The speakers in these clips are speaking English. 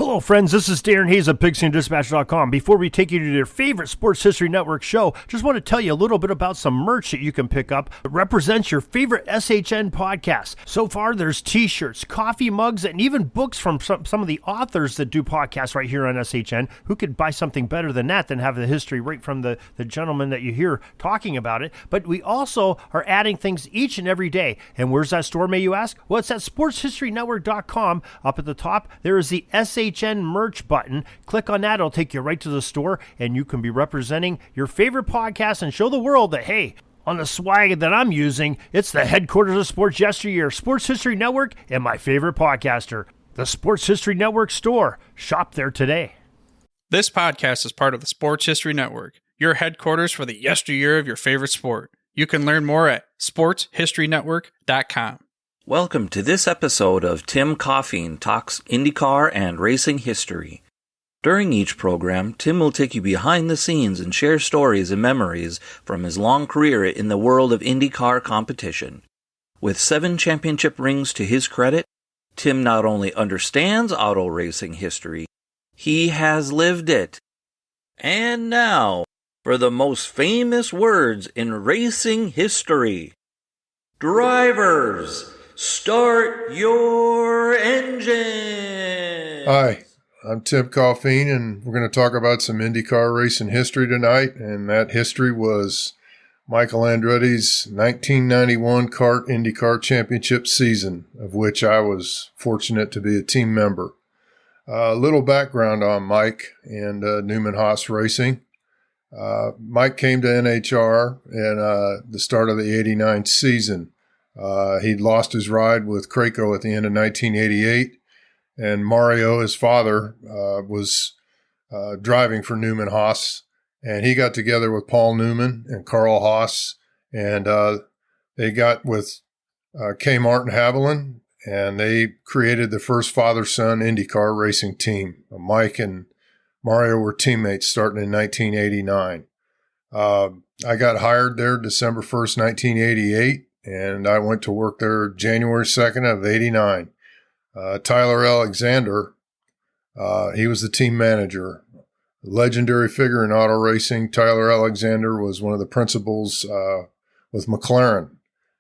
Hello, friends. This is Darren Hayes of PigskinDispatch.com. Before we take you to your favorite Sports History Network show, just want to tell you a little bit about some merch that you can pick up that represents your favorite SHN podcast. So far, there's t-shirts, coffee mugs, and even books from some of the authors that do podcasts right here on SHN. Who could buy something better than that, than have the history right from the gentleman that you hear talking about it? But we also are adding things each and every day. And where's that store, may you ask? Well, it's at SportsHistoryNetwork.com. Up at the top, there is the SHN merch button. Click on that. It'll take you right to the store, and you can be representing your favorite podcast and show the world that, hey, on the swag that I'm using, it's the headquarters of sports yesteryear, Sports History Network, and my favorite podcaster, the Sports History Network store. Shop there today. This podcast is part of the Sports History Network, your headquarters for the yesteryear of your favorite sport. You can learn more at sportshistorynetwork.com. Welcome to this episode of Tim Coffeen Talks IndyCar and Racing History. During each program, Tim will take you behind the scenes and share stories and memories from his long career in the world of IndyCar competition. With 7 championship rings to his credit, Tim not only understands auto racing history, he has lived it. And now, for the most famous words in racing history. Drivers, start your engine! Hi, I'm Tim Coffeen, and we're going to talk about some IndyCar racing history tonight, and that history was Michael Andretti's 1991 CART IndyCar Championship season, of which I was fortunate to be a team member. A little background on Mike and Newman Haas Racing. Mike came to NHR in the start of the 89 season. He'd lost his ride with Craco at the end of 1988, and Mario, his father, was driving for Newman Haas, and he got together with Paul Newman and Carl Haas, and they got with K. Martin Haviland, and they created the first father-son IndyCar racing team. Mike and Mario were teammates starting in 1989. I got hired there December 1st, 1988. And I went to work there January 2nd of 89. Tyler Alexander, he was the team manager. Legendary figure in auto racing, Tyler Alexander was one of the principals with McLaren.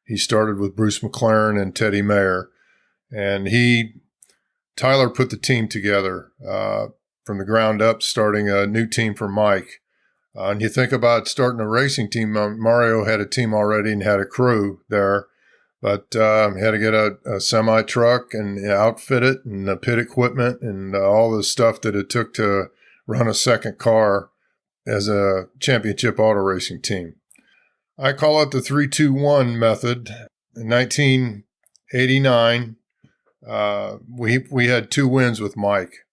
He started with Bruce McLaren and Teddy Mayer. And Tyler put the team together from the ground up, starting a new team for Mike. And you think about starting a racing team, Mario had a team already and had a crew there, but he had to get a semi-truck and outfit it and the pit equipment and all the stuff that it took to run a second car as a championship auto racing team. I call it the 3-2-1 method. In 1989, we had 2 wins with Mike.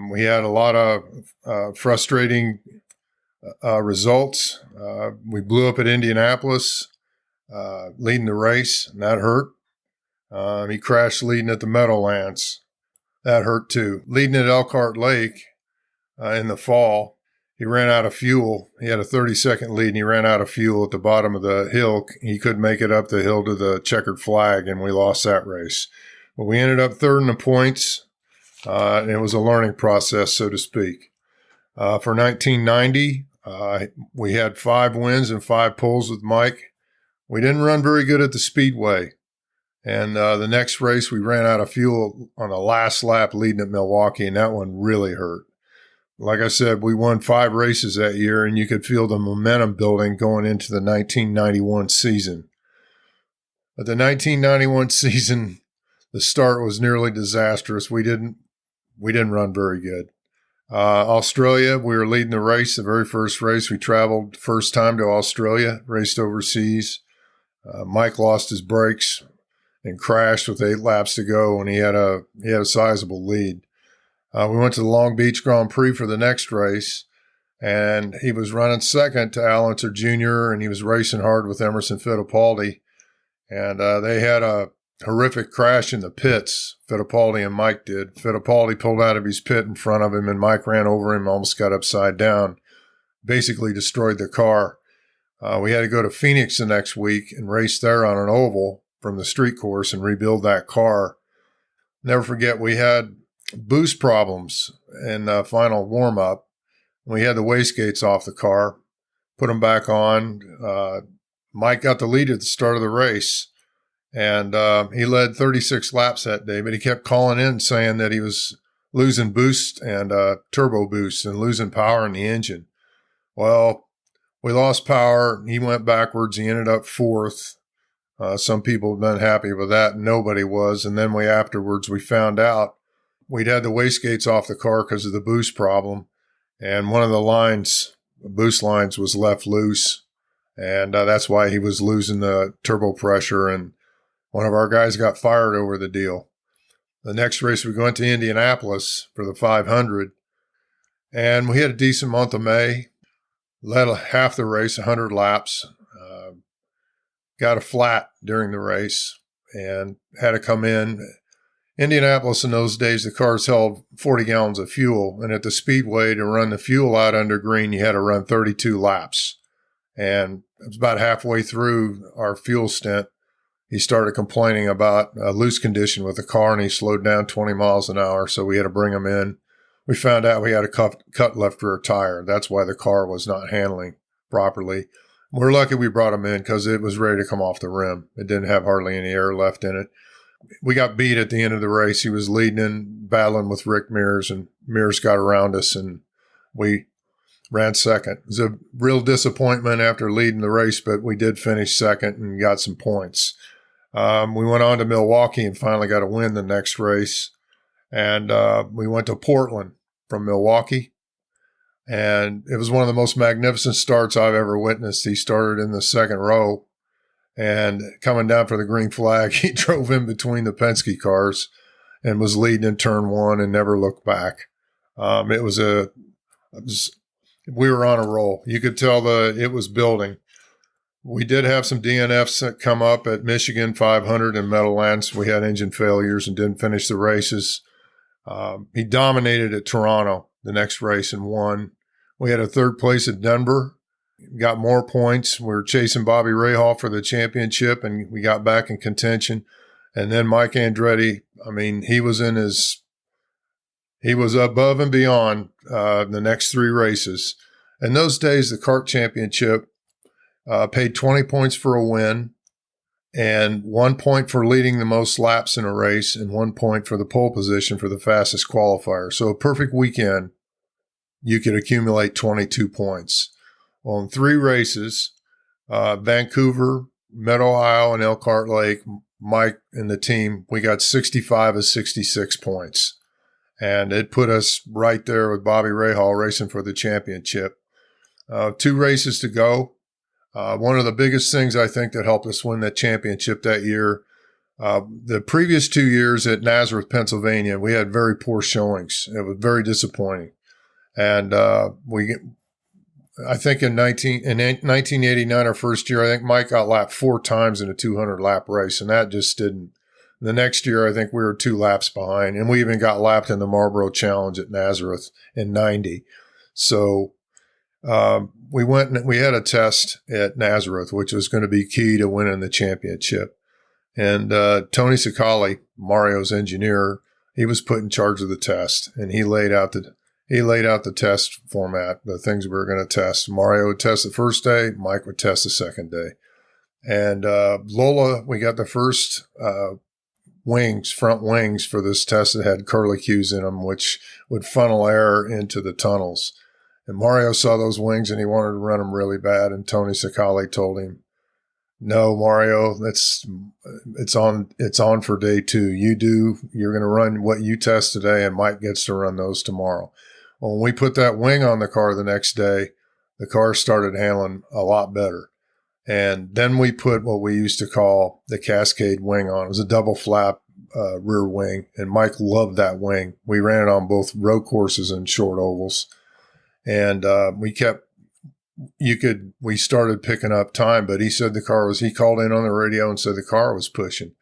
We had a lot of frustrating results. We blew up at Indianapolis, leading the race, and that hurt. He crashed leading at the Meadowlands. That hurt too. Leading at Elkhart Lake in the fall, he ran out of fuel. He had a 30-second lead, and he ran out of fuel at the bottom of the hill. He couldn't make it up the hill to the checkered flag, and we lost that race. But we ended up third in the points, and it was a learning process, so to speak. For 1990, we had 5 wins and 5 poles with Mike. We didn't run very good at the Speedway. And the next race, we ran out of fuel on the last lap leading at Milwaukee, and that one really hurt. Like I said, we won 5 races that year, and you could feel the momentum building going into the 1991 season. But the 1991 season, the start was nearly disastrous. We didn't run very good. Australia, we were leading the race, the very first race. We traveled first time to Australia, raced overseas. Mike lost his brakes and crashed with 8 laps to go, and he had a sizable lead. We went to the Long Beach Grand Prix for the next race, and he was running second to Al Unser Jr., and he was racing hard with Emerson Fittipaldi. And they had a horrific crash in the pits, Fittipaldi and Mike did. Fittipaldi pulled out of his pit in front of him, and Mike ran over him, almost got upside down, basically destroyed the car. We had to go to Phoenix the next week and race there on an oval from the street course and rebuild that car. Never forget, we had boost problems in the final warm-up. We had the wastegates off the car, put them back on. Mike got the lead at the start of the race, and he led 36 laps that day, but he kept calling in saying that he was losing boost and turbo boost and losing power in the engine. Well, we lost power. He went backwards. He ended up fourth. Some people have been happy with that. Nobody was. And then afterwards, we found out we'd had the wastegates off the car because of the boost problem. And one of the boost lines was left loose. And that's why he was losing the turbo pressure. And one of our guys got fired over the deal. The next race, we went to Indianapolis for the 500. And we had a decent month of May. Led half the race, 100 laps. Got a flat during the race and had to come in. Indianapolis in those days, the cars held 40 gallons of fuel. And at the speedway, to run the fuel out under green, you had to run 32 laps. And it was about halfway through our fuel stint, he started complaining about a loose condition with the car, and he slowed down 20 miles an hour. So we had to bring him in. We found out we had a cut left rear tire. That's why the car was not handling properly. We're lucky we brought him in because it was ready to come off the rim. It didn't have hardly any air left in it. We got beat at the end of the race. He was leading and battling with Rick Mears, and Mears got around us, and we ran second. It was a real disappointment after leading the race, but we did finish second and got some points. We went on to Milwaukee and finally got a win the next race. And we went to Portland from Milwaukee. And it was one of the most magnificent starts I've ever witnessed. He started in the second row, and coming down for the green flag, he drove in between the Penske cars and was leading in turn one and never looked back. We were on a roll. You could tell it was building. We did have some DNFs that come up at Michigan 500 and Meadowlands. We had engine failures and didn't finish the races. He dominated at Toronto the next race and won. We had a third place at Denver, got more points. We were chasing Bobby Rahal for the championship, and we got back in contention. And then Mike Andretti, he was above and beyond the next three races. In those days, the kart championship paid 20 points for a win, and 1 point for leading the most laps in a race, and 1 point for the pole position for the fastest qualifier. So a perfect weekend, you could accumulate 22 points. Well, in three races, Vancouver, Meadow Isle, and Elkhart Lake, Mike and the team, we got 65 of 66 points. And it put us right there with Bobby Rahal racing for the championship. 2 races to go. One of the biggest things I think that helped us win that championship that year, the previous 2 years at Nazareth, Pennsylvania, we had very poor showings. It was very disappointing. And I think in 1989, our first year, I think Mike got lapped 4 times in a 200-lap race, and that just didn't. The next year, I think we were 2 laps behind, and we even got lapped in the Marlboro Challenge at Nazareth in 90. So we went and we had a test at Nazareth, which was going to be key to winning the championship. And Tony Cicali, Mario's engineer, he was put in charge of the test, and he laid out the test format, the things we were going to test. Mario would test the first day, Mike would test the second day. And Lola, we got the first front wings for this test that had curlicues in them, which would funnel air into the tunnels. And Mario saw those wings and he wanted to run them really bad. And Tony Cicali told him, "No, Mario, it's on for day 2. You're going to run what you test today, and Mike gets to run those tomorrow." Well, when we put that wing on the car the next day, the car started handling a lot better. And then we put what we used to call the Cascade wing on. It was a double flap rear wing, and Mike loved that wing. We ran it on both road courses and short ovals. And we started picking up time, but he said he called in on the radio and said the car was pushing.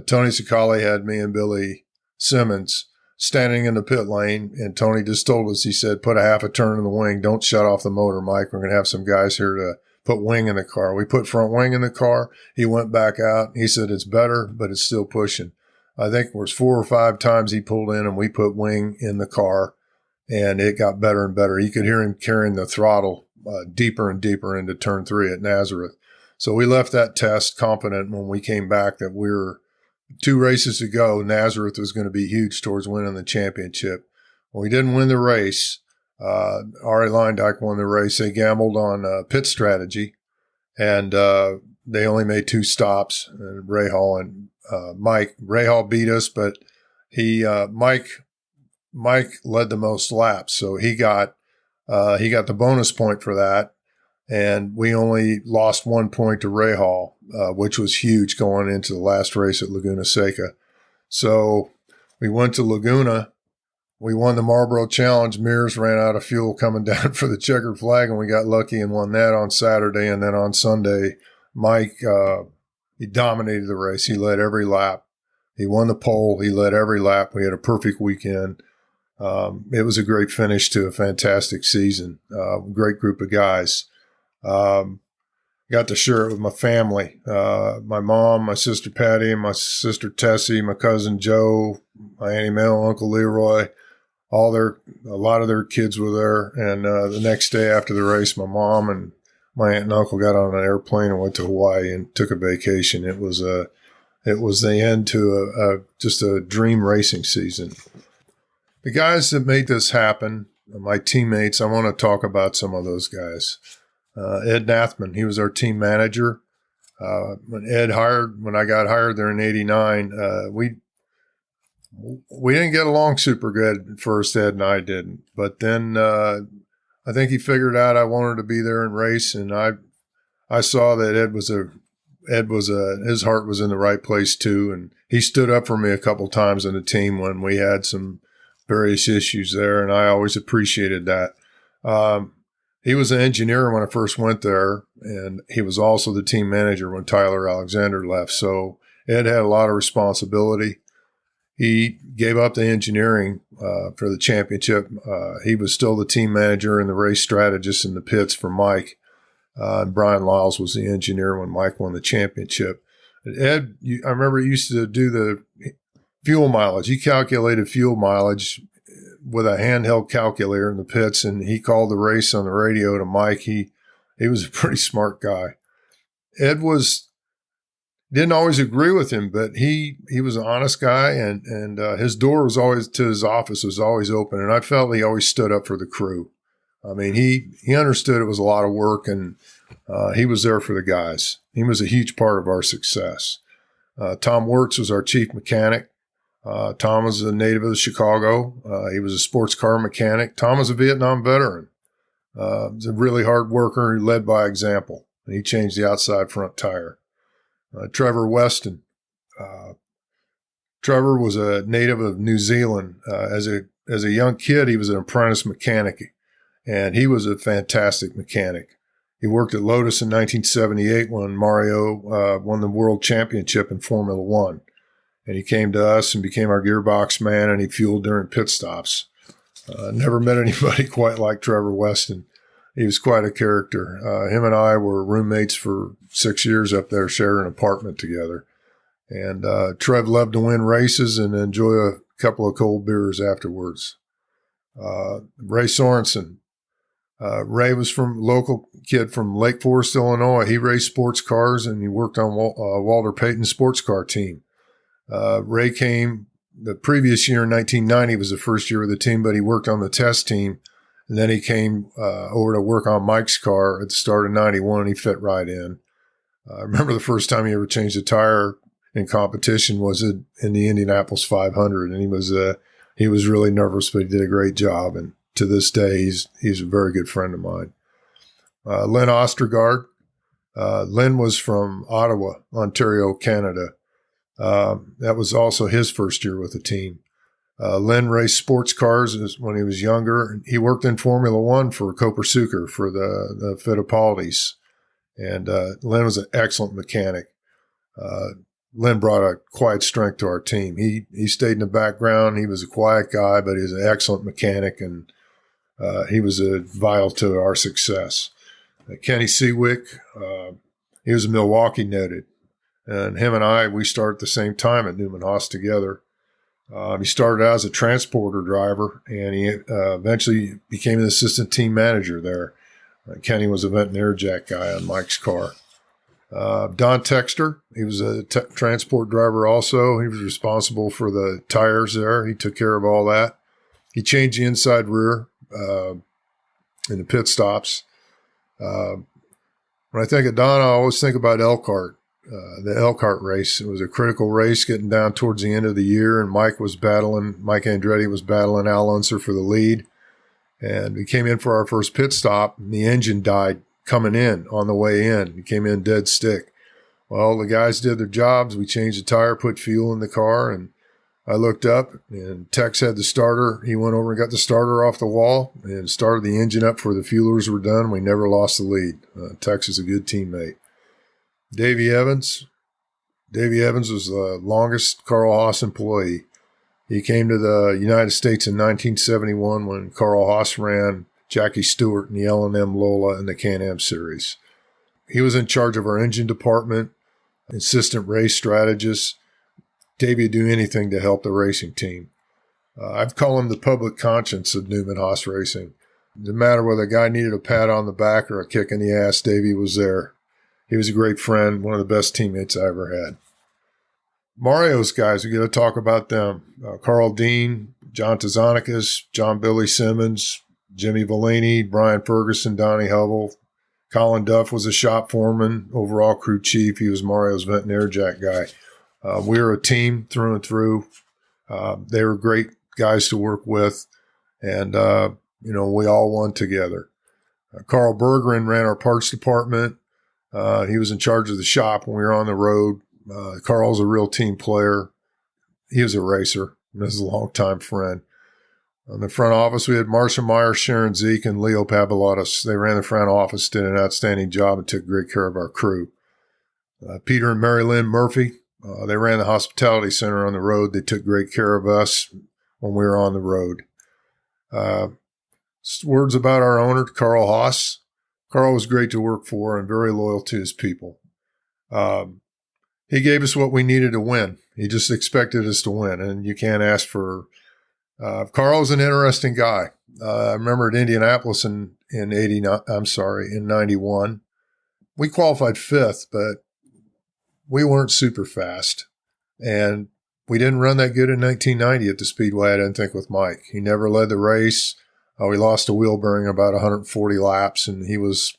Tony Cicali had me and Billy Simmons standing in the pit lane, and Tony just told us, he said, "Put a half a turn in the wing. Don't shut off the motor, Mike. We're going to have some guys here to put wing in the car." We put front wing in the car. He went back out. He said, "It's better, but it's still pushing." I think it was 4 or 5 times he pulled in and we put wing in the car, and it got better and better. You could hear him carrying the throttle deeper and deeper into turn 3 at Nazareth. So we left that test confident when we came back that we were 2 races to go. Nazareth was going to be huge towards winning the championship. When we didn't win the race, Ari Leindyke won the race. They gambled on pit strategy, and they only made 2 stops. And Rahal and Mike. Rahal beat us, but Mike led the most laps, so he got the bonus point for that. And we only lost 1 point to Rahal, which was huge going into the last race at Laguna Seca. So we went to Laguna. We won the Marlboro Challenge. Mears ran out of fuel coming down for the checkered flag, and we got lucky and won that on Saturday. And then on Sunday, Mike, he dominated the race. He led every lap. He won the pole. He led every lap. We had a perfect weekend. It was a great finish to a fantastic season. Great group of guys. Got to share it with my family. My mom, my sister Patty, my sister Tessie, my cousin Joe, my Auntie Mel, Uncle Leroy. A lot of their kids were there. And the next day after the race, my mom and my aunt and uncle got on an airplane and went to Hawaii and took a vacation. It was the end to just a dream racing season. The guys that made this happen, my teammates, I want to talk about some of those guys. Ed Nathman, he was our team manager. When I got hired there in '89, we didn't get along super good at first. Ed and I didn't, but then I think he figured out I wanted to be there and race, and I saw that his heart was in the right place too, and he stood up for me a couple times in the team when we had some various issues there, and I always appreciated that. He was an engineer when I first went there, and he was also the team manager when Tyler Alexander left. So Ed had a lot of responsibility. He gave up the engineering for the championship. He was still the team manager and the race strategist in the pits for Mike. And Brian Lyles was the engineer when Mike won the championship. And Ed, I remember he used to do the fuel mileage. He calculated fuel mileage with a handheld calculator in the pits, and he called the race on the radio to Mike. He was a pretty smart guy. Ed didn't always agree with him, but he was an honest guy, and his door was always to his office was always open, and I felt he always stood up for the crew. I mean, he understood it was a lot of work, and he was there for the guys. He was a huge part of our success. Tom Wirtz was our chief mechanic. Tom was a native of Chicago. He was a sports car mechanic. Tom was a Vietnam veteran. He was a really hard worker. He led by example, and he changed the outside front tire. Trevor Weston. Trevor was a native of New Zealand. As a young kid, he was an apprentice mechanic, and he was a fantastic mechanic. He worked at Lotus in 1978 when Mario won the world championship in Formula One. And he came to us and became our gearbox man, and he fueled during pit stops. Never met anybody quite like Trevor Weston. He was quite a character. Him and I were roommates for 6 years up there, sharing an apartment together. And Trev loved to win races and enjoy a couple of cold beers afterwards. Ray Sorensen. Ray was local kid from Lake Forest, Illinois. He raced sports cars, and he worked on Walter Payton's sports car team. Ray came the previous year in 1990 was the first year with the team, but he worked on the test team. And then he came over to work on Mike's car at the start of 91. He fit right in. I remember the first time he ever changed a tire in competition was in the Indianapolis 500. And he was really nervous, but he did a great job. And to this day, he's a very good friend of mine. Lynn Ostergaard. Lynn was from Ottawa, Ontario, Canada. That was also his first year with the team. Lynn raced sports cars when he was younger. He worked in Formula One for Copersucar for the Fittipaldis. And Lynn was an excellent mechanic. Lynn brought a quiet strength to our team. He stayed in the background. He was a quiet guy, but he was an excellent mechanic, and he was vital to our success. Kenny Seawick, he was a Milwaukee native. And him and I, we started at the same time at Newman Haas together. He started out as a transporter driver, and he eventually became an assistant team manager there. Kenny was a vent and air jack guy on Mike's car. Don Texter, he was a transport driver also. He was responsible for the tires there. He took care of all that. He changed the inside rear in the pit stops. When I think of Don, I always think about Elkhart, the Elkhart race. It was a critical race getting down towards the end of the year, and Mike Andretti was battling Al Unser for the lead. And we came in for our first pit stop, and the engine died coming in on the way in. He came in dead stick. Well, the guys did their jobs. We changed the tire, put fuel in the car, and I looked up, and Tex had the starter. He went over and got the starter off the wall and started the engine up before the fuelers were done. We never lost the lead. Tex is a good teammate. Davey Evans. Davey Evans was the longest Carl Haas employee. He came to the United States in 1971 when Carl Haas ran Jackie Stewart in the L&M Lola in the Can-Am Series. He was in charge of our engine department, assistant race strategist. Davey would do anything to help the racing team. I'd call him the public conscience of Newman Haas Racing. No matter whether a guy needed a pat on the back or a kick in the ass, Davey was there. He was a great friend, one of the best teammates I ever had. Mario's guys, we got to talk about them. Carl Dean, John Tazonikas, John Billy Simmons, Jimmy Bellini, Brian Ferguson, Donnie Hubble. Colin Duff was a shop foreman, overall crew chief. He was Mario's vent and air jack guy. We were a team through and through. They were great guys to work with, and we all won together. Carl Berggren ran our parts department. He was in charge of the shop when we were on the road. Carl's a real team player. He was a racer. He was a longtime friend. On the front office, we had Marcia Meyer, Sharon Zeke, and Leo Pavlotis. They ran the front office, did an outstanding job, and took great care of our crew. Peter and Mary Lynn Murphy, they ran the hospitality center on the road. They took great care of us when we were on the road. Words about our owner, Carl Haas. Carl was great to work for and very loyal to his people. He gave us what we needed to win. He just expected us to win, and you can't ask for. Carl's an interesting guy. I remember at Indianapolis in 91. We qualified fifth, but we weren't super fast, and we didn't run that good in 1990 at the Speedway. I didn't think with Mike. He never led the race. We lost a wheel bearing about 140 laps, and he was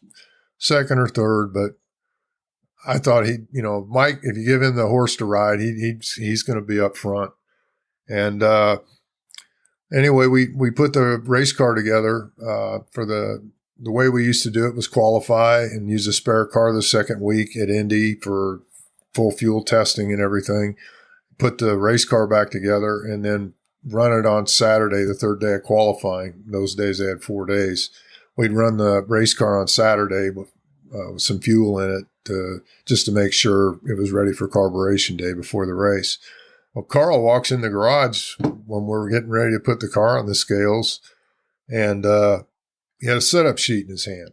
second or third, but I thought Mike, if you give him the horse to ride, he's going to be up front. And anyway, we put the race car together for the way we used to do it was qualify and use a spare car the second week at Indy for full fuel testing and everything. Put the race car back together and then run it on Saturday, the third day of qualifying. Those days they had 4 days. We'd run the race car on Saturday with some fuel in it just to make sure it was ready for carburation day before the race. Well, Carl walks in the garage when we're getting ready to put the car on the scales, and he had a setup sheet in his hand.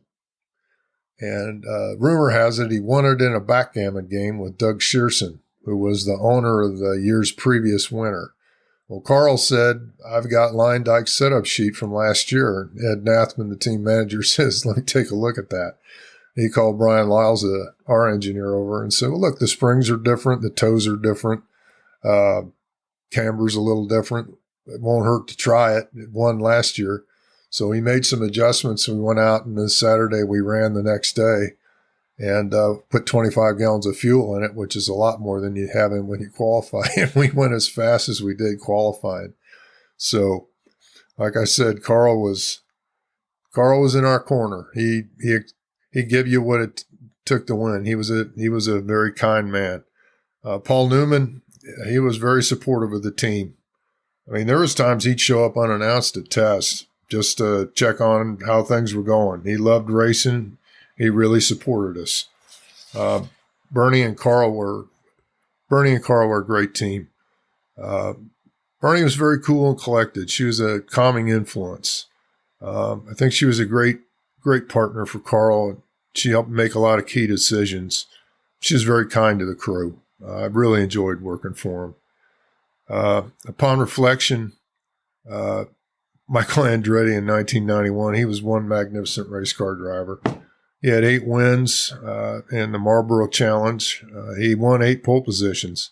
And rumor has it he won it in a backgammon game with Doug Shearson, who was the owner of the year's previous winner. Well, Carl said, I've got Line Dyke's setup sheet from last year. Ed Nathman, the team manager, says, let me take a look at that. He called Brian Lyles, our engineer, over and said, well, look, the springs are different. The toes are different. Camber's a little different. It won't hurt to try it. It won last year. So we made some adjustments. We went out, and this Saturday we ran the next day and put 25 gallons of fuel in it, which is a lot more than you have in when you qualify. And we went as fast as we did qualifying. So, like I said, Carl was in our corner. He gave you what it took to win. He was a very kind man. Paul Newman, he was very supportive of the team. I mean, there was times he'd show up unannounced at tests just to check on how things were going. He loved racing. He really supported us. Bernie and Carl were a great team. Bernie was very cool and collected. She was a calming influence. I think she was a great partner for Carl. She helped make a lot of key decisions. she was very kind to the crew. I really enjoyed working for him. Upon reflection, Michael Andretti in 1991, he was one magnificent race car driver. He had 8 wins in the Marlboro Challenge. He won 8 pole positions.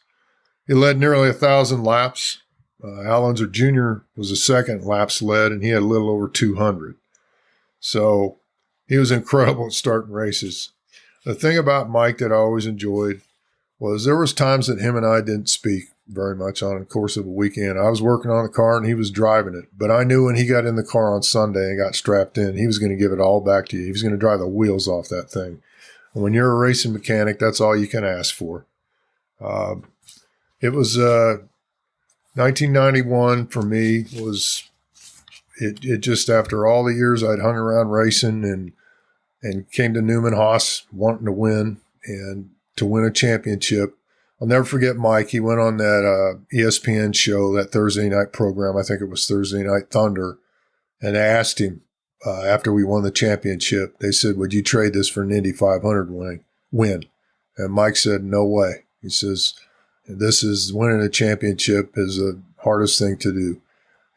He led nearly 1,000 laps. Al Unser Jr. was the second laps led, and he had a little over 200. So he was incredible at starting races. The thing about Mike that I always enjoyed was there was times that him and I didn't speak very much on the course of a weekend. I was working on the car and he was driving it. But I knew when he got in the car on Sunday and got strapped in, he was going to give it all back to you. He was going to drive the wheels off that thing. And when you're a racing mechanic, that's all you can ask for. It was 1991 for me was it just after all the years I'd hung around racing and came to Newman Haas wanting to win and to win a championship. I'll never forget Mike. He went on that ESPN show, that Thursday night program. I think it was Thursday Night Thunder. And they asked him after we won the championship, they said, would you trade this for an Indy 500 win? And Mike said, no way. He says, this is winning a championship is the hardest thing to do.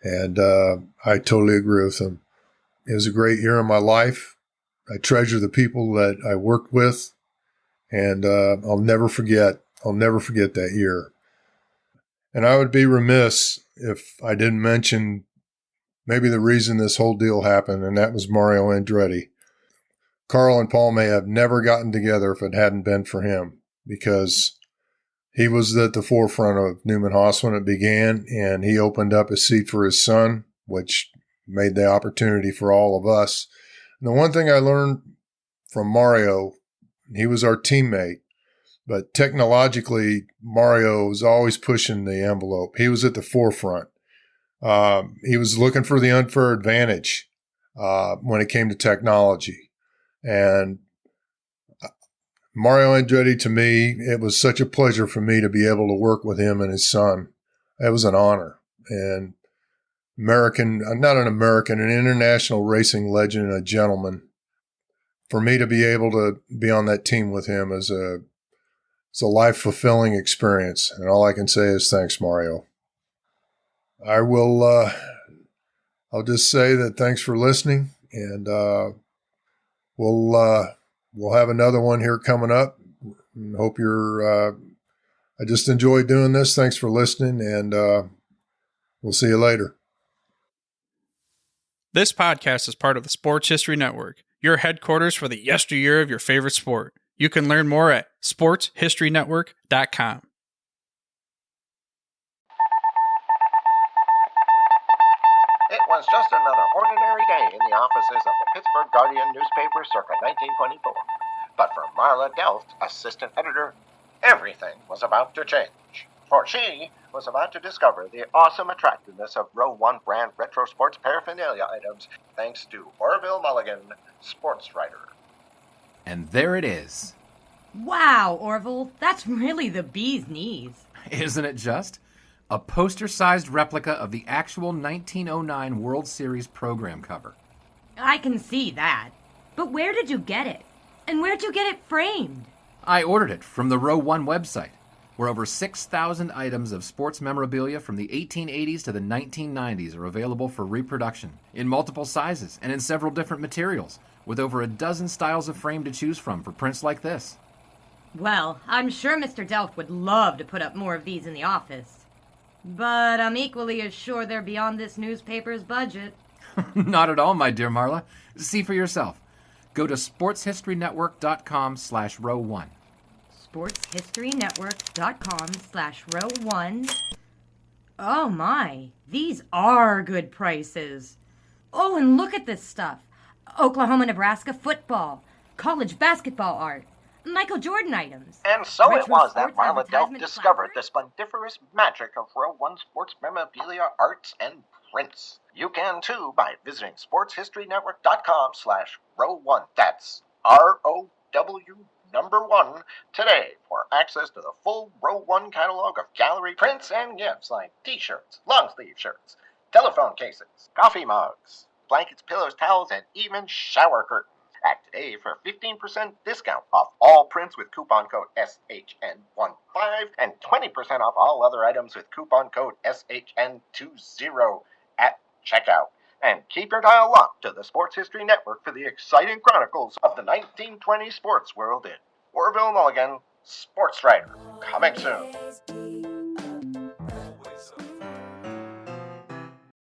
And I totally agree with him. It was a great year in my life. I treasure the people that I worked with. And I'll never forget that year. And I would be remiss if I didn't mention maybe the reason this whole deal happened, and that was Mario Andretti. Carl and Paul may have never gotten together if it hadn't been for him, because he was at the forefront of Newman Haas when it began, and he opened up a seat for his son, which made the opportunity for all of us. And the one thing I learned from Mario, he was our teammate, but technologically, Mario was always pushing the envelope. He was at the forefront. He was looking for the unfair advantage when it came to technology. And Mario Andretti, to me, it was such a pleasure for me to be able to work with him and his son. It was an honor. And an international racing legend and a gentleman. For me to be able to be on that team with him is it's a life-fulfilling experience, and all I can say is thanks, Mario. I'll just say that thanks for listening, and we'll have another one here coming up. And hope I just enjoyed doing this. Thanks for listening, and we'll see you later. This podcast is part of the Sports History Network, your headquarters for the yesteryear of your favorite sport. You can learn more at sportshistorynetwork.com. It was just another ordinary day in the offices of the Pittsburgh Guardian newspaper circa 1924. But for Marla Delft, assistant editor, everything was about to change. For she was about to discover the awesome attractiveness of Row 1 brand retro sports paraphernalia items thanks to Orville Mulligan, sports writer. And there it is. Wow, Orville, that's really the bee's knees. Isn't it just? A poster-sized replica of the actual 1909 World Series program cover. I can see that. But where did you get it? And where'd you get it framed? I ordered it from the Row 1 website, where over 6,000 items of sports memorabilia from the 1880s to the 1990s are available for reproduction, in multiple sizes and in several different materials, with over a dozen styles of frame to choose from for prints like this. Well, I'm sure Mr. Delft would love to put up more of these in the office. But I'm equally as sure they're beyond this newspaper's budget. Not at all, my dear Marla. See for yourself. Go to sportshistorynetwork.com/row1. sportshistorynetwork.com/row1. Oh my, these are good prices. Oh, and look at this stuff. Oklahoma-Nebraska football, college basketball art, Michael Jordan items. And so retro it was that sports Marla Delft advertisement discovered the placards. splendiferous magic of Row 1 sports memorabilia, arts, and prints. You can too by visiting sportshistorynetwork.com/row1. That's ROW1 today for access to the full Row 1 catalog of gallery prints and gifts like t-shirts, long-sleeve shirts, telephone cases, coffee mugs, blankets, pillows, towels, and even shower curtains. Act today for 15% discount off all prints with coupon code SHN15 and 20% off all other items with coupon code SHN20 at checkout. And keep your dial locked to the Sports History Network for the exciting chronicles of the 1920 sports world in Orville Mulligan, Sports Writer. Coming soon.